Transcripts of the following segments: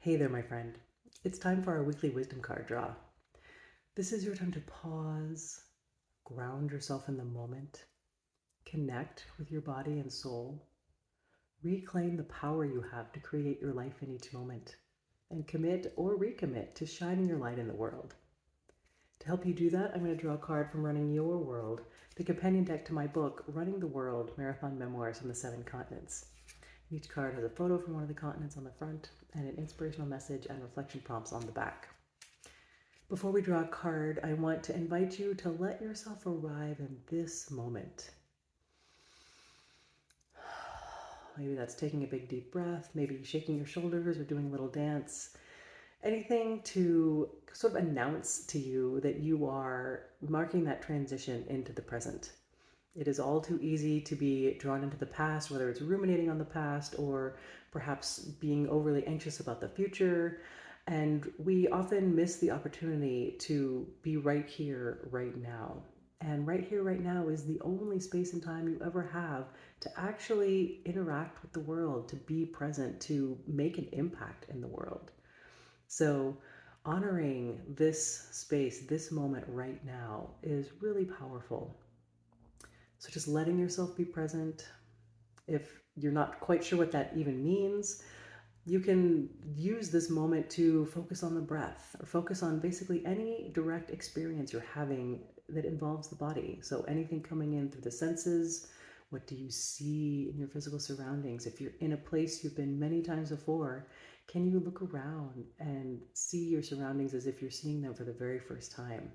Hey there, my friend. It's time for our weekly wisdom card draw. This is your time to pause, ground yourself in the moment, connect with your body and soul, reclaim the power you have to create your life in each moment, and commit or recommit to shining your light in the world. To help you do that, I'm going to draw a card from Running Your World, the companion deck to my book, Running the World, Marathon Memoirs from the 7 Continents. Each card has a photo from one of the continents on the front and an inspirational message and reflection prompts on the back. Before we draw a card, I want to invite you to let yourself arrive in this moment. Maybe that's taking a big deep breath, maybe shaking your shoulders or doing a little dance. Anything to sort of announce to you that you are marking that transition into the present. It is all too easy to be drawn into the past, whether it's ruminating on the past or perhaps being overly anxious about the future. And we often miss the opportunity to be right here, right now. And right here, right now is the only space and time you ever have to actually interact with the world, to be present, to make an impact in the world. So, honoring this space, this moment right now is really powerful. So just letting yourself be present. If you're not quite sure what that even means, you can use this moment to focus on the breath or focus on basically any direct experience you're having that involves the body. So anything coming in through the senses, what do you see in your physical surroundings? If you're in a place you've been many times before, can you look around and see your surroundings as if you're seeing them for the very first time?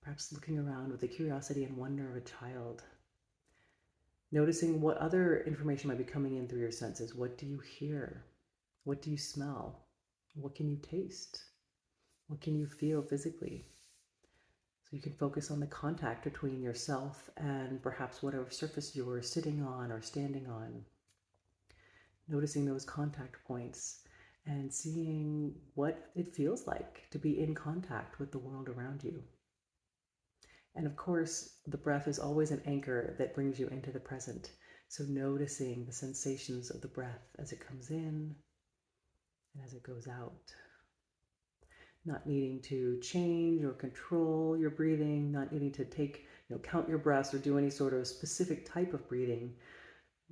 Perhaps looking around with the curiosity and wonder of a child. Noticing what other information might be coming in through your senses. What do you hear? What do you smell? What can you taste? What can you feel physically? So you can focus on the contact between yourself and perhaps whatever surface you're sitting on or standing on. Noticing those contact points and seeing what it feels like to be in contact with the world around you. And of course, the breath is always an anchor that brings you into the present. So noticing the sensations of the breath as it comes in and as it goes out. Not needing to change or control your breathing, not needing to count your breaths or do any sort of specific type of breathing.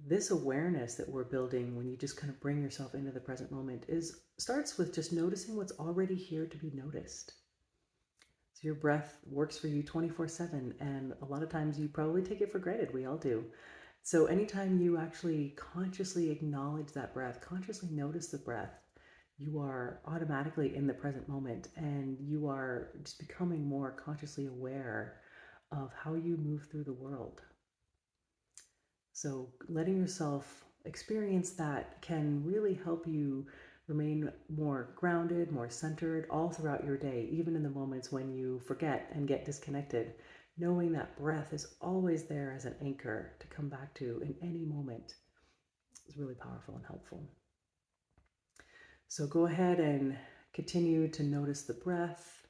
This awareness that we're building when you just kind of bring yourself into the present moment starts with just noticing what's already here to be noticed. So your breath works for you 24/7, and a lot of times you probably take it for granted. We all do. So anytime you actually consciously acknowledge that breath, consciously notice the breath, you are automatically in the present moment, and you are just becoming more consciously aware of how you move through the world. So letting yourself experience that can really help you remain more grounded, more centered all throughout your day, even in the moments when you forget and get disconnected. Knowing that breath is always there as an anchor to come back to in any moment is really powerful and helpful. So go ahead and continue to notice the breath,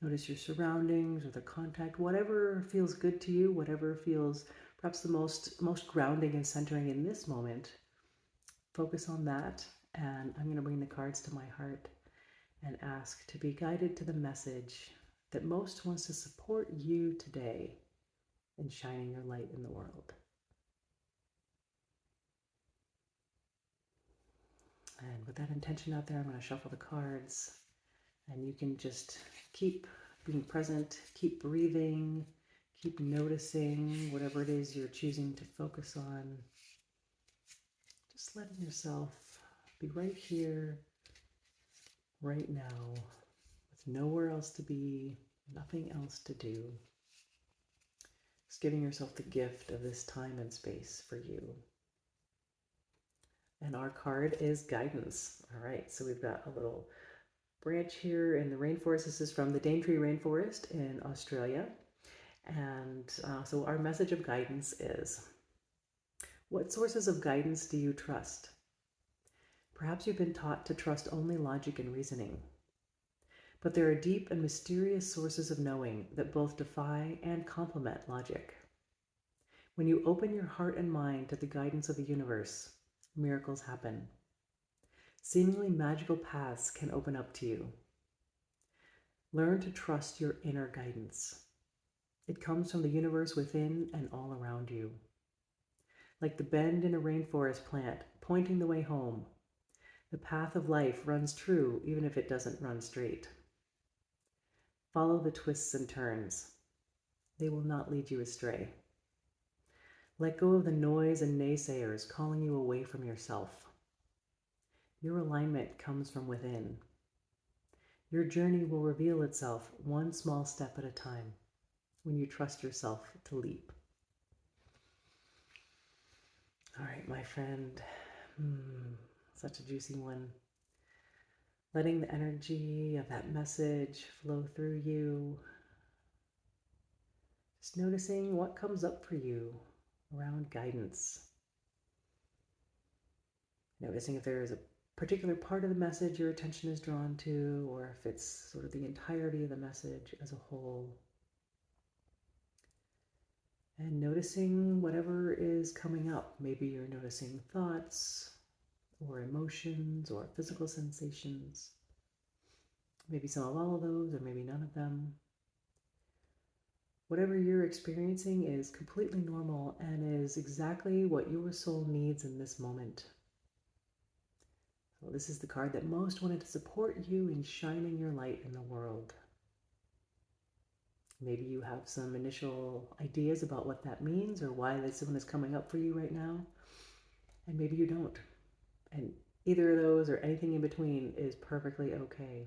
notice your surroundings or the contact, whatever feels good to you, whatever feels perhaps the most grounding and centering in this moment. Focus on that, and I'm going to bring the cards to my heart and ask to be guided to the message that most wants to support you today in shining your light in the world. And with that intention out there, I'm going to shuffle the cards, and you can just keep being present, keep breathing, keep noticing whatever it is you're choosing to focus on. Just letting yourself be right here, right now, with nowhere else to be, nothing else to do. Just giving yourself the gift of this time and space for you. And our card is guidance. All right, so we've got a little branch here in the rainforest. This is from the Daintree Rainforest in Australia. And so our message of guidance is, what sources of guidance do you trust? Perhaps you've been taught to trust only logic and reasoning. But there are deep and mysterious sources of knowing that both defy and complement logic. When you open your heart and mind to the guidance of the universe, miracles happen. Seemingly magical paths can open up to you. Learn to trust your inner guidance. It comes from the universe within and all around you. Like the bend in a rainforest plant, pointing the way home. The path of life runs true, even if it doesn't run straight. Follow the twists and turns. They will not lead you astray. Let go of the noise and naysayers calling you away from yourself. Your alignment comes from within. Your journey will reveal itself one small step at a time when you trust yourself to leap. All right, my friend. Such a juicy one. Letting the energy of that message flow through you. Just noticing what comes up for you around guidance. Noticing if there is a particular part of the message your attention is drawn to, or if it's sort of the entirety of the message as a whole. And noticing whatever is coming up. Maybe you're noticing thoughts, or emotions, or physical sensations. Maybe some of all of those, or maybe none of them. Whatever you're experiencing is completely normal and is exactly what your soul needs in this moment. So this is the card that most wanted to support you in shining your light in the world. Maybe you have some initial ideas about what that means or why this one is coming up for you right now, and maybe you don't. And either of those or anything in between is perfectly okay.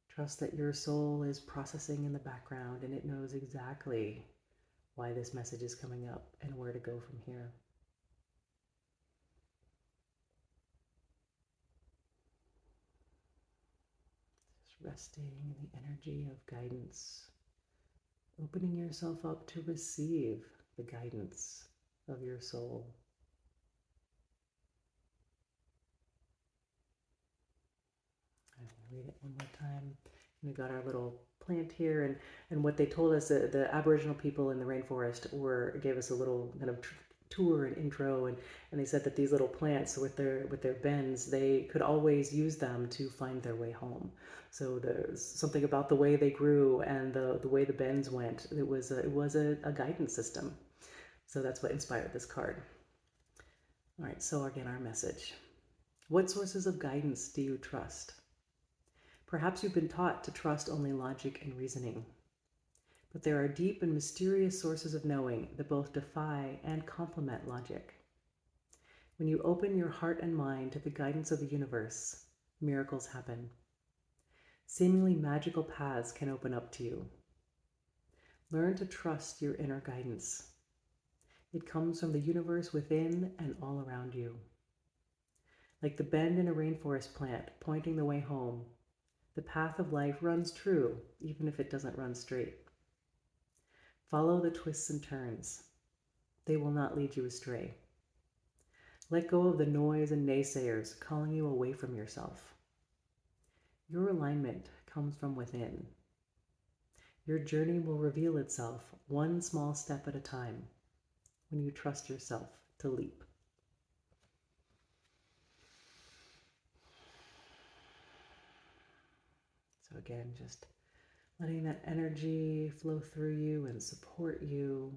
Trust that your soul is processing in the background and it knows exactly why this message is coming up and where to go from here. Just resting in the energy of guidance, opening yourself up to receive the guidance of your soul. I'll read it one more time. We got our little plant here, and what they told us, the Aboriginal people in the rainforest gave us a little kind of tour and intro, and they said that these little plants with their bends, they could always use them to find their way home. So there's something about the way they grew and the way the bends went. It was a guidance system. So that's what inspired this card. All right, so again, our message. What sources of guidance do you trust? Perhaps you've been taught to trust only logic and reasoning. But there are deep and mysterious sources of knowing that both defy and complement logic. When you open your heart and mind to the guidance of the universe, miracles happen. Seemingly magical paths can open up to you. Learn to trust your inner guidance. It comes from the universe within and all around you. Like the bend in a rainforest plant pointing the way home, the path of life runs true, even if it doesn't run straight. Follow the twists and turns. They will not lead you astray. Let go of the noise and naysayers calling you away from yourself. Your alignment comes from within. Your journey will reveal itself one small step at a time when you trust yourself to leap. So again, just letting that energy flow through you and support you.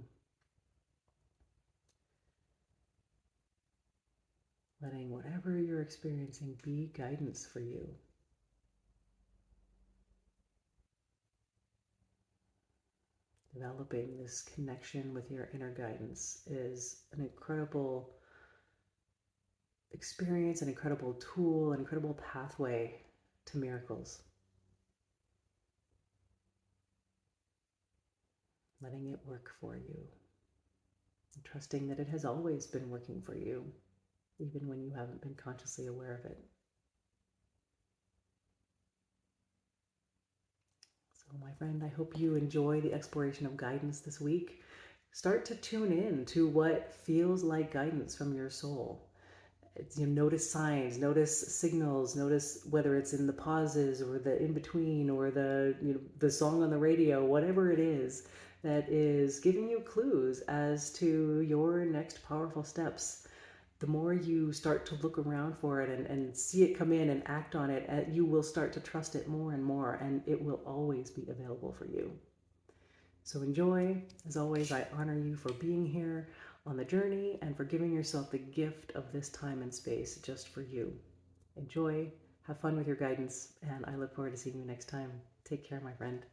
Letting whatever you're experiencing be guidance for you. Developing this connection with your inner guidance is an incredible experience, an incredible tool, an incredible pathway to miracles. Letting it work for you, and trusting that it has always been working for you, even when you haven't been consciously aware of it. So, my friend, I hope you enjoy the exploration of guidance this week. Start to tune in to what feels like guidance from your soul. Notice signs, notice signals, notice whether it's in the pauses or the in between or the song on the radio, whatever it is that is giving you clues as to your next powerful steps. the more you start to look around for it and see it come in and act on it, you will start to trust it more and more, and it will always be available for you. So enjoy. As always, I honor you for being here on the journey and for giving yourself the gift of this time and space just for you. Enjoy, have fun with your guidance, and I look forward to seeing you next time. Take care, my friend.